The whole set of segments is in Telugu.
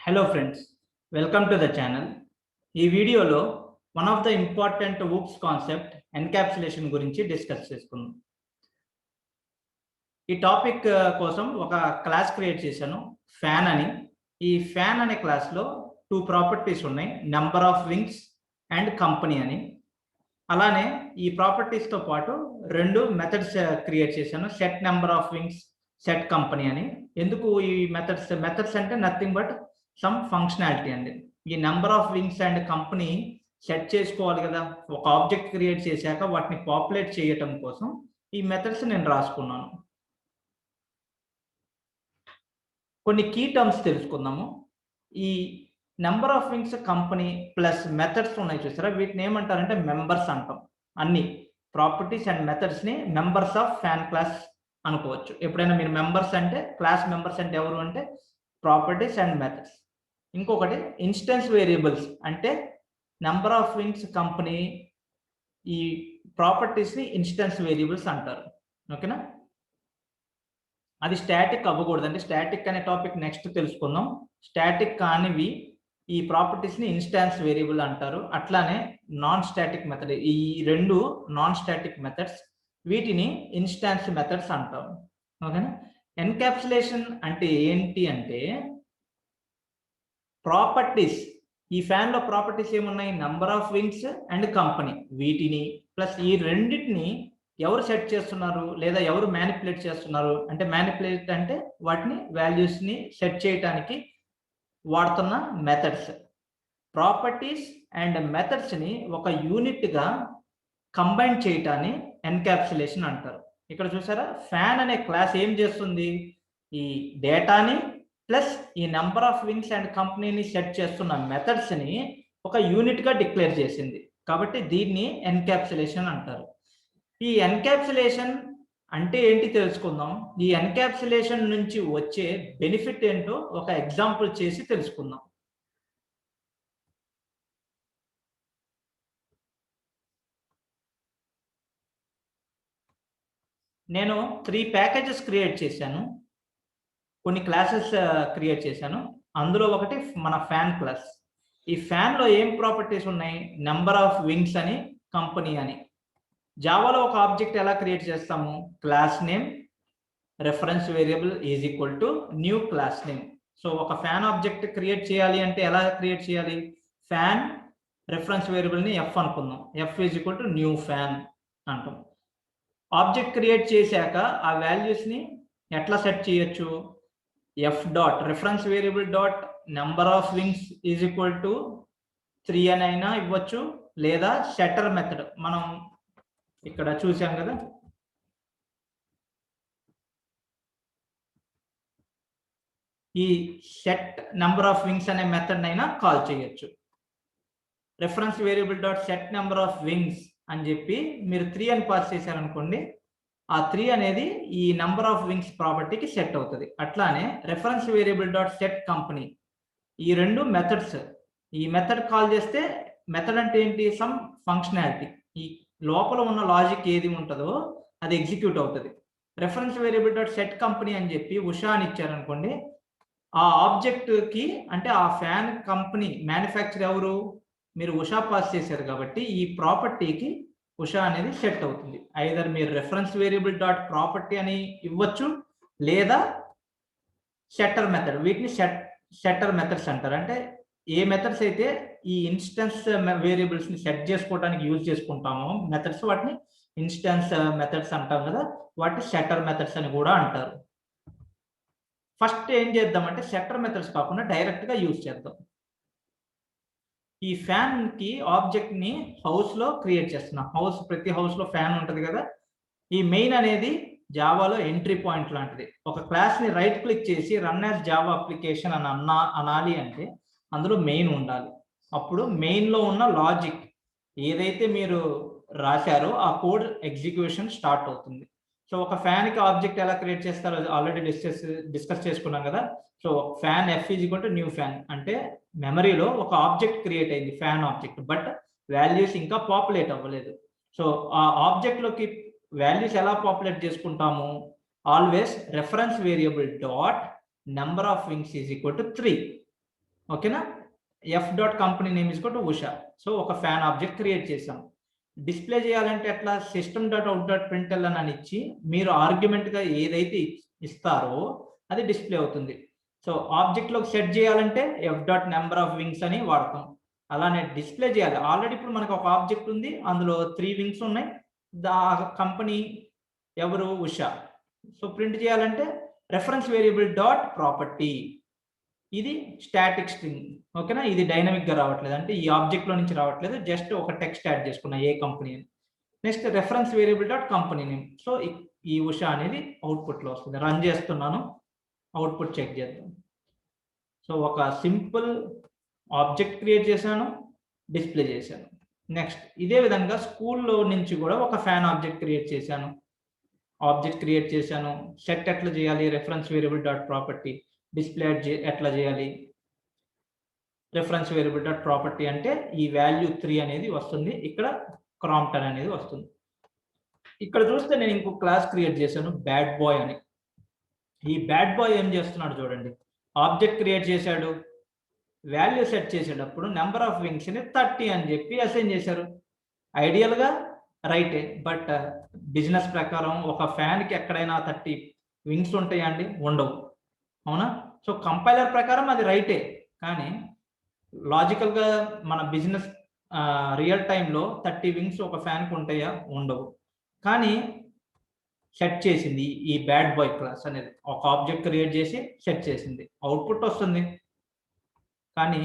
Hello friends, welcome to the channel. ఈ వీడియోలో one of the important oops concept encapsulation గురించి డిస్కస్ చేసుకుందాం. ఈ టాపిక్ కోసం ఒక క్లాస్ క్రియేట్ చేశాను, ఫ్యాన్ అని. ఈ ఫ్యాన్ అనే క్లాస్లో 2 ప్రాపర్టీస్ ఉన్నాయి, number of wings and company అని. అలానే ఈ ప్రాపర్టీస్తో పాటు 2 మెథడ్స్ క్రియేట్ చేశాను, set number of wings, set company అని. ఎందుకు ఈ మెథడ్స్ అంటే నథింగ్ బట్ సమ్ ఫంక్షనాలిటీ అండి. ఈ number of wings and company set చేసుకోవాలి కదా, ఒక ఆబ్జెక్ట్ క్రియేట్ చేశాక వాటిని పాపులేట్ చేయటం కోసం ఈ మెథడ్స్ నేను రాసుకున్నాను. కొన్ని కీ టర్మ్స్ తెలుసుకుందాము. ఈ number of wings, company plus methods ఉన్నాయి చూసారా, వీటిని ఏమంటారంటే మెంబర్స్ అంటాం. అన్ని ప్రాపర్టీస్ అండ్ మెథడ్స్ని మెంబర్స్ ఆఫ్ ఫ్యాన్ క్లాస్ అనుకోవచ్చు. ఎప్పుడైనా మీరు మెంబర్స్ అంటే, క్లాస్ మెంబర్స్ అంటే ఎవరు అంటే ప్రాపర్టీస్ అండ్ మెథడ్స్. ఇంకొకటి ఇన్స్టెన్స్ వేరియబుల్స్ అంటే నెంబర్ ఆఫ్ వింగ్స్, కంపెనీ, ఈ ప్రాపర్టీస్ని ఇన్స్టెన్స్ వేరియబుల్స్ అంటారు. ఓకేనా, అది స్టాటిక్ అవ్వకూడదు. అంటే స్టాటిక్ అనే టాపిక్ నెక్స్ట్ తెలుసుకుందాం. స్టాటిక్ కానివి ఈ ప్రాపర్టీస్ని ఇన్స్టాన్స్ వేరియబుల్ అంటారు. అట్లానే నాన్ స్టాటిక్ మెథడ్, ఈ 2 నాన్ స్టాటిక్ మెథడ్స్, వీటిని ఇన్స్టాన్స్ మెథడ్స్ అంటారు. ఓకేనా, ఎన్క్యాప్సులేషన్ అంటే ఏంటి అంటే ప్రాపర్టీస్, ఈ ఫ్యాన్లో ప్రాపర్టీస్ ఏమున్నాయి, number of wings and company, వీటిని ప్లస్ ఈ రెండింటిని ఎవరు సెట్ చేస్తున్నారు లేదా ఎవరు మ్యానిపులేట్ చేస్తున్నారు అంటే, మ్యానిపులేట్ అంటే వాటిని వాల్యూస్ని సెట్ చేయడానికి వాడుతున్న మెథడ్స్. ప్రాపర్టీస్ అండ్ మెథడ్స్ని ఒక యూనిట్గా కంబైన్ చేయటాన్ని ఎన్క్యాప్సులేషన్ అంటారు. ఇక్కడ చూసారా, ఫ్యాన్ అనే క్లాస్ ఏం చేస్తుంది, ఈ డేటాని ప్లస్ ఈ నెంబర్ ఆఫ్ వింగ్స్ అండ్ కంపెనీని సెట్ చేస్తున్న మెథడ్స్ని ఒక యూనిట్గా డిక్లేర్ చేసింది. కాబట్టి దీన్ని ఎన్క్యాప్సులేషన్ అంటారు. ఈ ఎన్క్యాప్సులేషన్ అంటే ఏంటి తెలుసుకుందాం. ఈ ఎన్క్యాప్సులేషన్ నుంచి వచ్చే బెనిఫిట్ ఏంటో ఒక ఎగ్జాంపుల్ చేసి తెలుసుకుందాం. నేను 3 ప్యాకేజెస్ క్రియేట్ చేశాను, కొన్ని క్లాసెస్ క్రియేట్ చేశాను. అందులో ఒకటి మన ఫ్యాన్ క్లాస్. ఈ ఫ్యాన్లో ఏం ప్రాపర్టీస్ ఉన్నాయి, నెంబర్ ఆఫ్ వింగ్స్ అని, కంపెనీ అని. జావాలో ఒక ఆబ్జెక్ట్ ఎలా క్రియేట్ చేస్తాము, class name reference variable is equal to new class name. So ఒక ఫ్యాన్ ఆబ్జెక్ట్ క్రియేట్ చేయాలి అంటే ఎలా క్రియేట్ చేయాలి, ఫ్యాన్ రెఫరెన్స్ వేరియబుల్ని ఎఫ్ అనుకుందాం, F is equal to new fan అంటాం. ఆబ్జెక్ట్ క్రియేట్ చేశాక ఆ వాల్యూస్ని ఎట్లా సెట్ చేయొచ్చు, F dot reference variable dot number of wings is equal to 3 అని అయినా ఇవ్వచ్చు, లేదా సెటర్ మెథడ్ మనం ఇక్కడ చూసాం కదా, ఈ సెట్ నెంబర్ ఆఫ్ వింగ్స్ అనే మెథడ్ అయినా కాల్ చేయొచ్చు. Reference variable dot set number of wings అని చెప్పి మీరు 3 అని పాస్ చేశారనుకోండి, ఆ 3 అనేది ఈ నెంబర్ ఆఫ్ వింగ్స్ ప్రాపర్టీకి సెట్ అవుతుంది. అట్లానే reference variable dot set company, ఈ 2 మెథడ్స్. ఈ మెథడ్ కాల్ చేస్తే, మెథడ్ అంటే ఏంటి, సమ్ ఫంక్షనాలిటీ, ఈ లోపల ఉన్న లాజిక్ ఏది ఉంటుందో అది ఎగ్జిక్యూట్ అవుతుంది. Reference variable dot set company అని చెప్పి ఉషా అని ఇచ్చారనుకోండి, ఆ ఆబ్జెక్ట్కి అంటే ఆ ఫ్యాన్ కంపెనీ మ్యానుఫ్యాక్చర్ ఎవరు, మీరు ఉషా పాస్ చేశారు కాబట్టి ఈ ప్రాపర్టీకి ఉషా అనేది సెట్ అవుతుంది. ఐదర్ మీరు రెఫరెన్స్ వేరియబుల్ డాట్ ప్రాపర్టీ అని ఇవ్వచ్చు, లేదా సెట్టర్ మెథడ్, వీటిని సెట్టర్ మెథడ్స్ అంటారు. అంటే ఏ మెథడ్స్ అయితే ఈ ఇన్స్టెన్స్ వేరియబుల్స్ని సెట్ చేసుకోవడానికి యూజ్ చేసుకుంటామో మెథడ్స్, వాటిని ఇన్స్టెన్స్ మెథడ్స్ అంటాం కదా, వాటిని సెట్టర్ మెథడ్స్ అని కూడా అంటారు. ఫస్ట్ ఏం చేద్దామంటే సెట్టర్ మెథడ్స్ కాకుండా డైరెక్ట్గా యూజ్ చేద్దాం. ఈ ఫ్యాన్కి ఆబ్జెక్ట్ని హౌస్లో క్రియేట్ చేస్తున్నాం. ప్రతి హౌస్లో ఫ్యాన్ ఉంటుంది కదా. ఈ మెయిన్ అనేది జావాలో ఎంట్రీ పాయింట్ లాంటిది. ఒక క్లాస్ని రైట్ క్లిక్ చేసి రన్ యాజ్ జావా అప్లికేషన్ అని అనాలి అంటే అందులో మెయిన్ ఉండాలి. అప్పుడు మెయిన్లో ఉన్న లాజిక్ ఏదైతే మీరు రాశారో ఆ కోడ్ ఎగ్జిక్యూషన్ స్టార్ట్ అవుతుంది. సో ఒక ఫ్యాన్కి ఆబ్జెక్ట్ ఎలా క్రియేట్ చేస్తారో ఆల్రెడీ డిస్కస్ చేసుకున్నాం కదా. So fan F is equal to new fan అంటే మెమరీలో ఒక ఆబ్జెక్ట్ క్రియేట్ అయింది, ఫ్యాన్ ఆబ్జెక్ట్, బట్ వాల్యూస్ ఇంకా పాపులేట్ అవ్వలేదు. సో ఆ ఆబ్జెక్ట్లోకి వాల్యూస్ ఎలా పాపులేట్ చేసుకుంటాము, always reference variable dot number of wings is equal to 3. ఓకేనా. F dot company name is to Usha. So ఒక ఫ్యాన్ ఆబ్జెక్ట్ క్రియేట్ చేసాం. డిస్ప్లే చేయాలంటే ఎట్లా, సిస్టమ్ డాట్ అవుట్ డాట్ ప్రింట్ఎల్ అని ఇచ్చి మీరు ఆర్గ్యుమెంట్ గా ఏదైతే ఇస్తారో అది డిస్ప్లే అవుతుంది. సో ఆబ్జెక్ట్ లోకి సెట్ చేయాలంటే F dot number of wings అని వాడతాం. అలానే డిస్ప్లే చేయాలి, ఆల్రెడీ ఇప్పుడు మనకు ఒక ఆబ్జెక్ట్ ఉంది, అందులో 3 వింగ్స్ ఉన్నాయి, దా కంపెనీ ఎవరు, ఉషా. సో ప్రింట్ చేయాలంటే రెఫరెన్స్ వేరియబుల్ డాట్ ప్రాపర్టీ, ఇది స్టాటిక్ స్ట్రింగ్. ఓకేనా, ఇది డైనమిక్ గా రావట్లేదు, అంటే ఈ ఆబ్జెక్ట్ లో నుంచి రావట్లేదు, జస్ట్ ఒక టెక్స్ట్ యాడ్ చేసుకున్నా ఏ కంపెనీ అని. Next reference variable dot company name. So ఈ ఉషా అనేది అవుట్పుట్ లో వస్తుంది. రన్ చేస్తున్నాను, అవుట్పుట్ చెక్ చేద్దాం. సో ఒక సింపుల్ ఆబ్జెక్ట్ క్రియేట్ చేశాను, డిస్ప్లే చేశాను. నెక్స్ట్ ఇదే విధంగా స్కూల్లో నుంచి కూడా ఒక ఫ్యాన్ ఆబ్జెక్ట్ క్రియేట్ చేశాను. సెట్ ఎట్లా చేయాలి, reference variable dot property. Display ఎట్లా చేయాలి, రెఫరెన్స్ వేరియబుల్ డాట్ ప్రాపర్టీ అంటే ఈ వాల్యూ 3 అనేది వస్తుంది, ఇక్కడ క్రాంప్టన్ అనేది వస్తుంది. ఇక్కడ చూస్తే నేను ఇంకో క్లాస్ క్రియేట్ చేశాను, బ్యాడ్ బాయ్ అని. ఈ బ్యాడ్ బాయ్ ఏం చేస్తున్నాడు చూడండి, ఆబ్జెక్ట్ క్రియేట్ చేశాడు, వాల్యూ సెట్ చేసేటప్పుడు నెంబర్ ఆఫ్ వింగ్స్ ని 30 అని చెప్పి అసైన్ చేశారు. ఐడియల్ గా రైటే, బట్ బిజినెస్ ప్రకారం ఒక ఫ్యాన్ కి ఎక్కడైనా 30 వింగ్స్ ఉంటాయా అండి, ఉండవు, అవునా. సో కంపైలర్ ప్రకారం అది రైటే, కానీ లాజికల్ గా మన బిజినెస్ రియల్ టైంలో 30 వింగ్స్ ఒక ఫ్యాన్ కి ఉంటాయా, ఉండవు. కానీ సెట్ చేసింది ఈ బ్యాడ్ బాయ్ క్లాస్ అనేది, ఒక ఆబ్జెక్ట్ క్రియేట్ చేసి సెట్ చేసింది, అవుట్పుట్ వస్తుంది. కానీ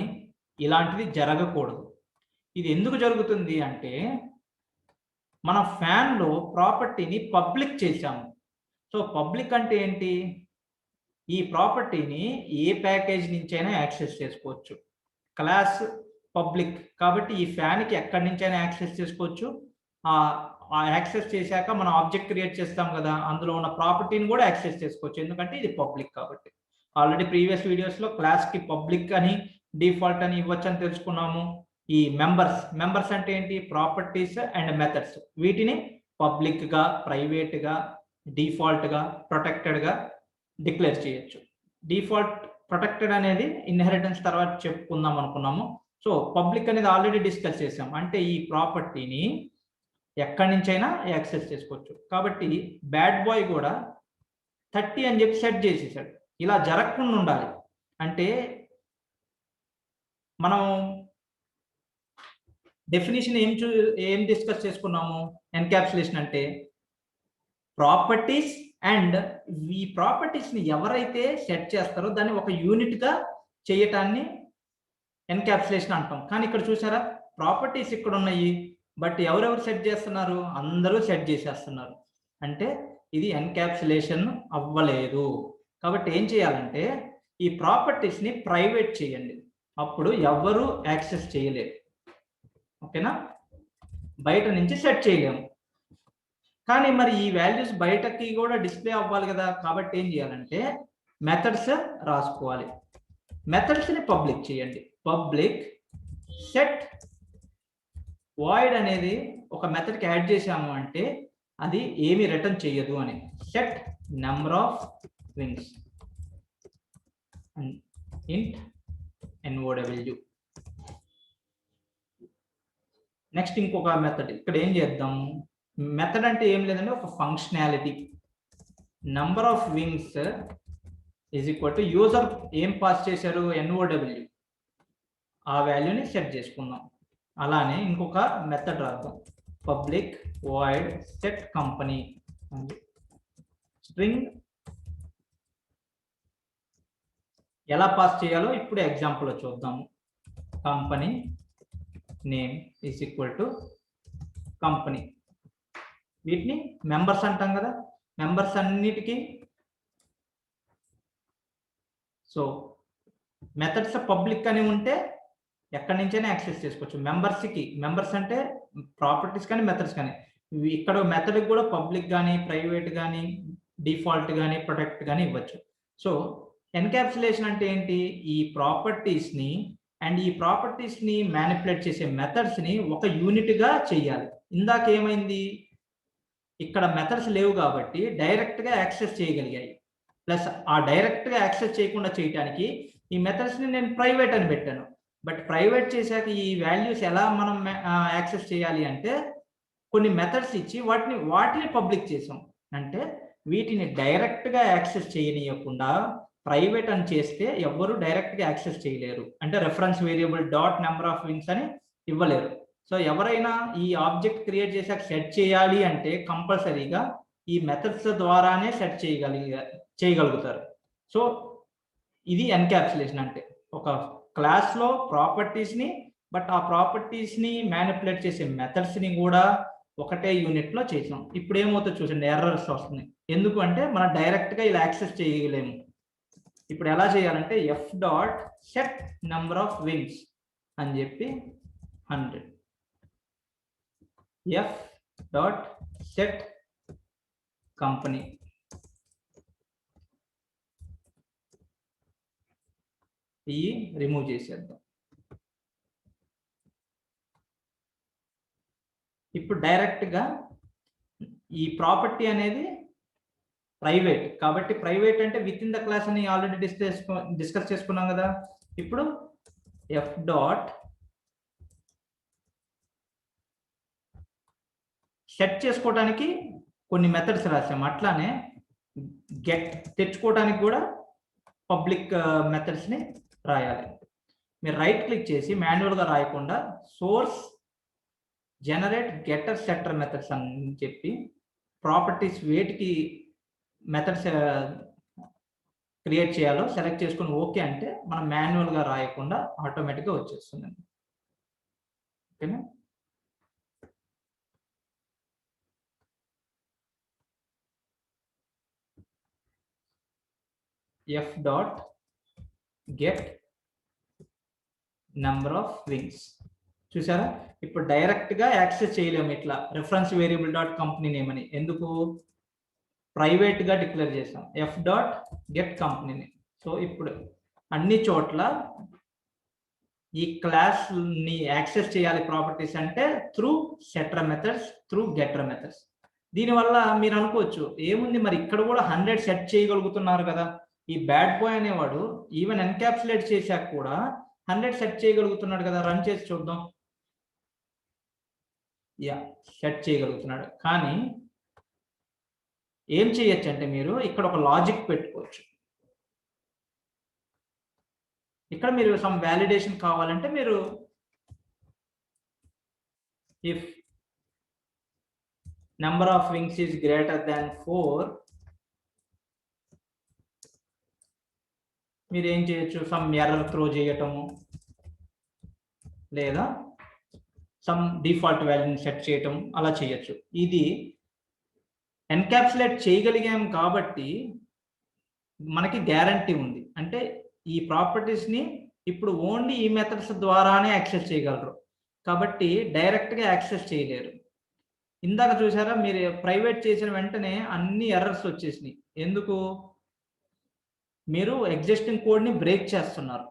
ఇలాంటిది జరగకూడదు. ఇది ఎందుకు జరుగుతుంది అంటే మన ఫ్యాన్ లో ప్రాపర్టీని పబ్లిక్ చేశాము. సో పబ్లిక్ అంటే ఏంటి, ఈ ప్రాపర్టీని ఏ ప్యాకేజ్ నుంచైనా యాక్సెస్ చేసుకోవచ్చు. క్లాస్ పబ్లిక్ కాబట్టి ఈ ఫ్యాన్ కి ఎక్కడి నుంచైనా యాక్సెస్ చేసుకోవచ్చు. ఆ యాక్సెస్ చేశాక మనం ఆబ్జెక్ట్ క్రియేట్ చేస్తాం కదా, అందులో ఉన్న ప్రాపర్టీని కూడా యాక్సెస్ చేసుకోవచ్చు, ఎందుకంటే ఇది పబ్లిక్ కాబట్టి. ఆల్రెడీ ప్రీవియస్ వీడియోస్ లో క్లాస్ కి పబ్లిక్ అని డిఫాల్ట్ అని ఇవ్వచ్చు అని తెలుసుకున్నాము. ఈ మెంబర్స్ అంటే ఏంటి, ప్రాపర్టీస్ అండ్ మెథడ్స్, వీటిని పబ్లిక్ గా, ప్రైవేట్ గా, డిఫాల్ట్ గా, ప్రొటెక్టెడ్ గా డిక్లేర్ చేయొచ్చు. డిఫాల్ట్, ప్రొటెక్టెడ్ అనేది ఇన్హెరిటెన్స్ తర్వాత చెప్పుకుందాం అనుకున్నాము. సో పబ్లిక్ అనేది ఆల్రెడీ డిస్కస్ చేసాం, అంటే ఈ ప్రాపర్టీని ఎక్కడి నుంచైనా యాక్సెస్ చేసుకోవచ్చు. కాబట్టి బ్యాడ్ బాయ్ కూడా 30 అని చెప్పి సెట్ చేసేసాడు. ఇలా జరగకుండా ఉండాలి అంటే మనం డెఫినేషన్ ఏం డిస్కస్ చేసుకున్నాము, ఎన్క్యాప్సులేషన్ అంటే ప్రాపర్టీస్ అండ్ ఈ ప్రాపర్టీస్ ని ఎవరైతే సెట్ చేస్తారో దాన్ని ఒక యూనిట్ గా చేయటాన్ని ఎన్క్యాప్సులేషన్ అంటాం. కానీ ఇక్కడ చూసారా, ప్రాపర్టీస్ ఇక్కడ ఉన్నాయి, బట్ ఎవరెవరు సెట్ చేస్తున్నారు, అందరూ సెట్ చేసేస్తున్నారు, అంటే ఇది ఎన్క్యాప్సులేషన్ అవ్వలేదు. కాబట్టి ఏం చేయాలంటే ఈ ప్రాపర్టీస్ ని ప్రైవేట్ చేయండి, అప్పుడు ఎవరు యాక్సెస్ చేయలేరు. ఓకేనా, బయట నుంచి సెట్ చేయలేము. కానీ మరి ఈ వాల్యూస్ బయటకి కూడా డిస్ప్లే అవ్వాలి కదా, కాబట్టి ఏం చేయాలంటే మెథడ్స్ రాసుకోవాలి. మెథడ్స్ ని పబ్లిక్ చేయండి. పబ్లిక్ సెట్ వాయిడ్ అనేది ఒక మెథడ్ కి యాడ్ చేసాము అంటే అది ఏమి రిటర్న్ చేయదు అని. సెట్ నెంబర్ ఆఫ్ వింగ్స్ ఇంట్ NOW. నెక్స్ట్ ఇంకొక మెథడ్ ఇక్కడ ఏం చేద్దాం, మెథడ్ అంటే ఏం లేదండి, ఒక functionality. Number of wings is equal to user ఏం పాస్ చేశారు, NOW, ఆ వాల్యూని సెట్ చేసుకుందాం. అలానే ఇంకొక మెథడ్ రాద్దాం, public void set company string. ఎలా పాస్ చేయాలో ఇప్పుడు ఎగ్జాంపుల్ చూద్దాము. Company name is equal to company. వీటిని మెంబర్స్ అంటాం కదా, మెంబర్స్ అన్నిటికీ. సో మెథడ్స్ పబ్లిక్ అని ఉంటే ఎక్కడి నుంచైనా యాక్సెస్ చేసుకోవచ్చు. మెంబర్స్ అంటే ప్రాపర్టీస్ కానీ మెథడ్స్ కానీ. ఇక్కడ మెథడ్ కూడా పబ్లిక్ కానీ, ప్రైవేట్ కానీ, డిఫాల్ట్ కానీ, ప్రొటెక్ట్ కానీ ఇవ్వచ్చు. సో ఎన్క్యాప్సులేషన్ అంటే ఏంటి, ఈ ప్రాపర్టీస్ ని అండ్ ఈ ప్రాపర్టీస్ ని మ్యానిపులేట్ చేసే మెథడ్స్ ని ఒక యూనిట్ గా చేయాలి. ఇందాక ఏమైంది, ఇక్కడ మెథడ్స్ లేవు కాబట్టి డైరెక్ట్ గా యాక్సెస్ చేయగలిగాయి. ప్లస్ ఆ డైరెక్ట్గా యాక్సెస్ చేయకుండా చేయడానికి ఈ మెథడ్స్ని నేను ప్రైవేట్ అని పెట్టాను. బట్ ప్రైవేట్ చేశాక ఈ వాల్యూస్ ఎలా మనం యాక్సెస్ చేయాలి అంటే కొన్ని మెథడ్స్ ఇచ్చి వాటిని పబ్లిక్ చేసాం. అంటే వీటిని డైరెక్ట్గా యాక్సెస్ చేయనీయకుండా ప్రైవేట్ అని చేస్తే ఎవ్వరు డైరెక్ట్గా యాక్సెస్ చేయలేరు. అంటే reference variable dot number of wings అని ఇవ్వలేరు. సో ఎవరైనా ఈ ఆబ్జెక్ట్ క్రియేట్ చేశాక సెట్ చేయాలి అంటే కంపల్సరీగా ఈ మెథడ్స్ ద్వారానే సెట్ చేయగలుగుతారు. సో ఇది ఎన్క్యాప్సులేషన్ అంటే ఒక క్లాస్లో ప్రాపర్టీస్ని, బట్ ఆ ప్రాపర్టీస్ని మ్యానిపులేట్ చేసే మెథడ్స్ని కూడా ఒకటే యూనిట్లో చేసాం. ఇప్పుడు ఏమవుతుందో చూసండి, ఎర్రర్స్ వస్తుంది. ఎందుకు అంటే మనం డైరెక్ట్గా ఇలా యాక్సెస్ చేయలేము. ఇప్పుడు ఎలా చేయాలంటే F dot set number of wings అని చెప్పి 100, ఎఫ్ డాట్ సెట్ కంపెనీ, ఈ రిమూవ్ చేసేద్దాం. ఇప్పుడు డైరెక్ట్గా ఈ ప్రాపర్టీ అనేది ప్రైవేట్ కాబట్టి ప్రైవేట్ అంటే విత్ ఇన్ ద క్లాస్ అని ఆల్రెడీ డిస్కస్ చేసుకున్నాం కదా. ఇప్పుడు ఎఫ్ డాట్ సెట్ చేసుకోవడానికి కొన్ని మెథడ్స్ రాసాము, అట్లానే గెట్ తెచ్చుకోవడానికి కూడా పబ్లిక్ మెథడ్స్ని రాయాలి. మీరు రైట్ క్లిక్ చేసి మాన్యువల్గా రాయకుండా source generate getter setter methods అని చెప్పి ప్రాపర్టీస్ వేటికి మెథడ్స్ క్రియేట్ చేయాలో సెలెక్ట్ చేసుకుని ఓకే అంటే మనం మాన్యువల్గా రాయకుండా ఆటోమేటిక్గా వచ్చేస్తుంది. ఓకేనా. F dot get number of wings చూసారా. ఇప్పుడు డైరెక్ట్గా యాక్సెస్ చేయలేము ఇట్లా reference variable dot company name అని. ఎందుకు? ప్రైవేట్గా డిక్లేర్ చేసాం ఎఫ్ డాట్ గెట్ కంపెనీని. సో ఇప్పుడు అన్ని చోట్ల ఈ క్లాస్ని యాక్సెస్ చేయాలి ప్రాపర్టీస్ అంటే through setter methods, through getter methods. దీనివల్ల మీరు అనుకోవచ్చు ఏముంది మరి ఇక్కడ కూడా 100 సెట్ చేయగలుగుతున్నారు కదా. ఈ బ్యాడ్ బాయ్ అనేవాడు ఈవెన్ ఎన్క్యాప్సులేట్ చేశాక కూడా 100 సెట్ చేయగలుగుతున్నాడు కదా. రన్ చేసి చూద్దాం. యా, సెట్ చేయగలుగుతున్నాడు. కానీ ఏం చేయొచ్చు అంటే మీరు ఇక్కడ ఒక లాజిక్ పెట్టుకోవచ్చు. ఇక్కడ మీరు సమ్ వ్యాలిడేషన్ కావాలంటే మీరు if number of wings is greater than 4 మీరు ఏం చేయొచ్చు, సమ్ ఎర్రర్ త్రో చేయటము లేదా సమ్ డిఫాల్ట్ వాల్యూని సెట్ చేయటం అలా చేయొచ్చు. ఇది ఎన్క్యాప్సులేట్ చేయగలిగాం కాబట్టి మనకి గ్యారంటీ ఉంది. అంటే ఈ ప్రాపర్టీస్ని ఇప్పుడు ఓన్లీ ఈ మెథడ్స్ ద్వారానే యాక్సెస్ చేయగలరు కాబట్టి డైరెక్ట్గా యాక్సెస్ చేయలేరు. ఇందాక చూసారా మీరు ప్రైవేట్ చేసిన వెంటనే అన్ని ఎర్రర్స్ వచ్చేసినాయి. ఎందుకు? మీరు ఎగ్జిస్టింగ్ కోడ్ని బ్రేక్ చేస్తున్నారు.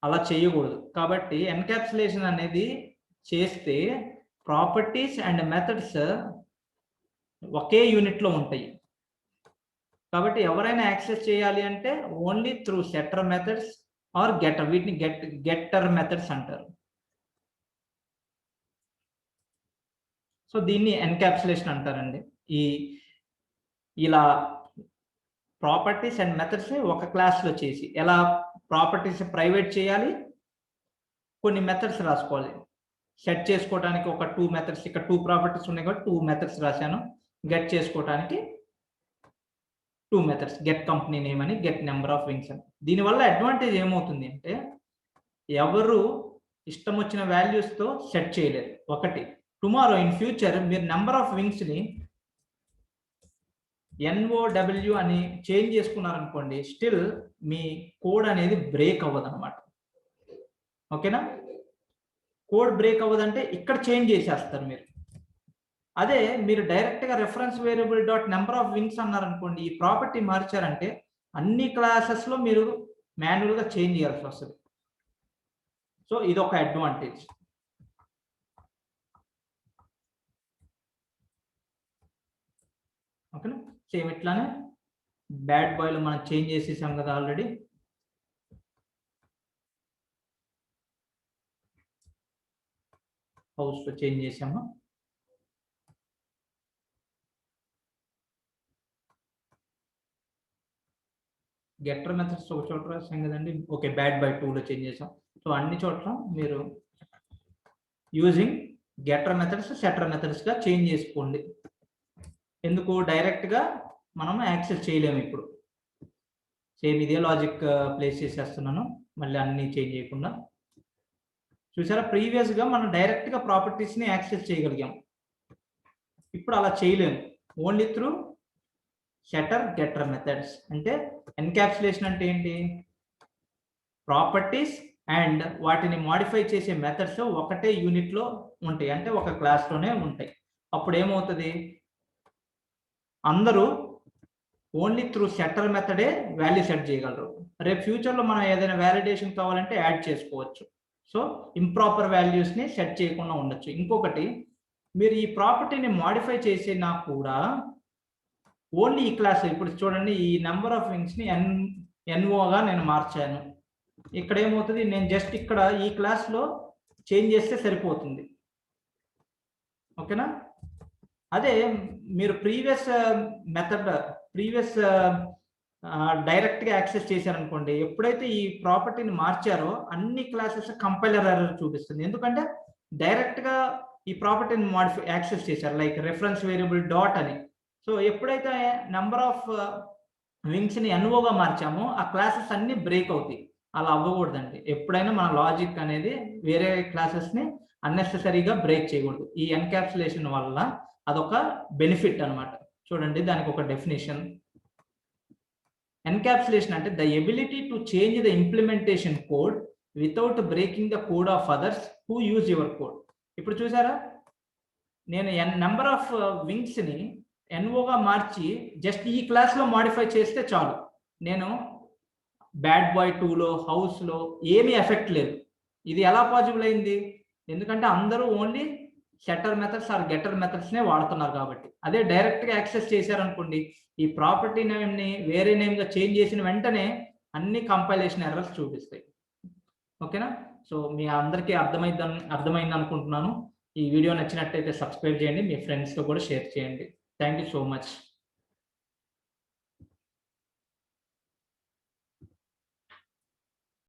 అలా చేయకూడదు. కాబట్టి ఎన్క్యాప్సులేషన్ అనేది చేస్తే ప్రాపర్టీస్ అండ్ మెథడ్స్ ఒకే యూనిట్లో ఉంటాయి. కాబట్టి ఎవరైనా యాక్సెస్ చేయాలి అంటే only through setter methods or getter, వీటిని గెటర్ మెథడ్స్ అంటారు. సో దీన్ని ఎన్క్యాప్సులేషన్ అంటారండి. ఇలా ప్రాపర్టీస్ అండ్ మెథడ్స్ని ఒక క్లాస్లో చేసి ఎలా ప్రాపర్టీస్ ప్రైవేట్ చేయాలి, కొన్ని మెథడ్స్ రాసుకోవాలి. సెట్ చేసుకోవడానికి ఒక 2 మెథడ్స్, ఇక్కడ 2 ప్రాపర్టీస్ ఉన్నాయి కాబట్టి 2 మెథడ్స్ రాశాను. గెట్ చేసుకోవడానికి 2 మెథడ్స్, గెట్ కంపెనీ నేమ్ అని, గెట్ నెంబర్ ఆఫ్ వింగ్స్ అని. దీనివల్ల అడ్వాంటేజ్ ఏమవుతుంది అంటే ఎవరు ఇష్టం వచ్చిన వాల్యూస్తో సెట్ చేయలేరు. ఒకటి, టుమారో ఇన్ ఫ్యూచర్ మీరు నెంబర్ ఆఫ్ వింగ్స్ని NOW అని చేంజ్ చేసుకున్నారనుకోండి, స్టిల్ మీ కోడ్ అనేది బ్రేక్ అవ్వదు అనమాట. ఓకేనా. కోడ్ బ్రేక్ అవ్వదంటే ఇక్కడ చేంజ్ చేసేస్తారు మీరు. అదే మీరు డైరెక్ట్గా reference variable dot number of wings అన్నారనుకోండి, ఈ ప్రాపర్టీ మార్చారంటే అన్ని క్లాసెస్లో మీరు మాన్యువల్గా చేంజ్ చేయాల్సి వస్తుంది. సో ఇది ఒక అడ్వాంటేజ్. ఓకేనా. సేమ్ ఇట్లానే బ్యాడ్ బాయ్ లో మనం చేంజ్ చేసేసాం కదా ఆల్రెడీ. హౌస్ లో చేంజ్ చేసాము. గెటర్ మెథడ్స్ ఒక చోట రాసాం కదండి. ఓకే, బ్యాడ్ బై 2 లో చేంజ్ చేసాం. సో అన్ని చోట్ల మీరు using getter methods setter methods గా చేంజ్ చేసుకోండి. ఎందుకు డైరెక్ట్ గా మనం యాక్సెస్ చేయలేము ఇప్పుడు. సేమ్ ఇదే లాజిక్ ప్లేస్ చేసేస్తున్నాను, మళ్ళీ అన్ని చేంజ్ చేయకుండా. చూసారా, ప్రీవియస్ గా మనం డైరెక్ట్ గా ప్రాపర్టీస్ ని యాక్సెస్ చేయగలిగాం. ఇప్పుడు అలా చేయలేము, only through setter getter methods. అంటే ఎన్కాప్సులేషన్ అంటే ఏంటి? ప్రాపర్టీస్ అండ్ వాటిని మాడిఫై చేసే మెథడ్స్ ఒకటే యూనిట్ లో ఉంటాయి, అంటే ఒక క్లాస్ లోనే ఉంటాయి. అప్పుడు ఏమవుతుంది, అందరూ ఓన్లీ త్రూ సెటర్ మెథడే వాల్యూ సెట్ చేయగలరు. రేపు ఫ్యూచర్ లో మనం ఏదైనా వ్యాలిడేషన్ కావాలంటే యాడ్ చేసుకోవచ్చు. సో ఇంప్రాపర్ వాల్యూస్ ని సెట్ చేయకుండా ఉండొచ్చు. ఇంకొకటి, మీరు ఈ ప్రాపర్టీని మాడిఫై చేసినా కూడా ఓన్లీ ఈ క్లాస్, ఇప్పుడు చూడండి ఈ నెంబర్ ఆఫ్ వింగ్స్ ని ఎన్ఓగా నేను మార్చాను. ఇక్కడ ఏమవుతుంది, నేను జస్ట్ ఇక్కడ ఈ క్లాస్ లో చేంజ్ చేస్తే సరిపోతుంది. ఓకేనా? అదే మీరు ప్రీవియస్ మెథడ్ డైరెక్ట్ గా యాక్సెస్ చేశారనుకోండి, ఎప్పుడైతే ఈ ప్రాపర్టీని మార్చారో అన్ని క్లాసెస్ కంపైలర్ ఎర్రర్ చూపిస్తుంది. ఎందుకంటే డైరెక్ట్ గా ఈ ప్రాపర్టీని యాక్సెస్ చేశారు, లైక్ రెఫరెన్స్ వేరియబుల్ డాట్ అని. సో ఎప్పుడైతే నెంబర్ ఆఫ్ వింగ్స్ ని ఎన్ఓగా మార్చామో ఆ క్లాసెస్ అన్ని బ్రేక్ అవుతాయి. అలా అవ్వకూడదండి. ఎప్పుడైనా మన లాజిక్ అనేది వేరే క్లాసెస్ ని అన్నెసెసరీగా బ్రేక్ చేయకూడదు. ఈ ఎన్కాప్సులేషన్ వల్ల అదొక బెనిఫిట్ అన్నమాట. చూడండి, దానికి ఒక డెఫినేషన్. ఎన్కాప్సులేషన్ అంటే the ability to change the implementation code without breaking the code of others who use your code. ఇప్పుడు చూసారా, నేను నెంబర్ ఆఫ్ వింగ్స్ ని ఎన్ఓగా మార్చి జస్ట్ ఈ క్లాస్ లో మాడిఫై చేస్తే చాలు. నేను బ్యాడ్ బాయ్ 2లో హౌస్ లో ఏమీ ఎఫెక్ట్ లేదు. ఇది ఎలా పాసిబుల్ అయింది? ఎందుకంటే అందరూ only setter methods or getter methods నే వాడుతున్నారు కాబట్టి. అదే డైరెక్ట్ గా యాక్సెస్ చేశారనుకోండి, ఈ ప్రాపర్టీ నేమ్ ని వేరే నేమ్ గా చేంజ్ చేసిన వెంటనే అన్ని కంపైలేషన్ ఎర్రర్స్ చూపిస్తాయి. ఓకేనా? సో మీ అందరికీ అర్థమైంది అనుకుంటున్నాను. ఈ వీడియో నచ్చినట్టయితే సబ్స్క్రైబ్ చేయండి, మీ ఫ్రెండ్స్ తో కూడా షేర్ చేయండి. Thank you so much.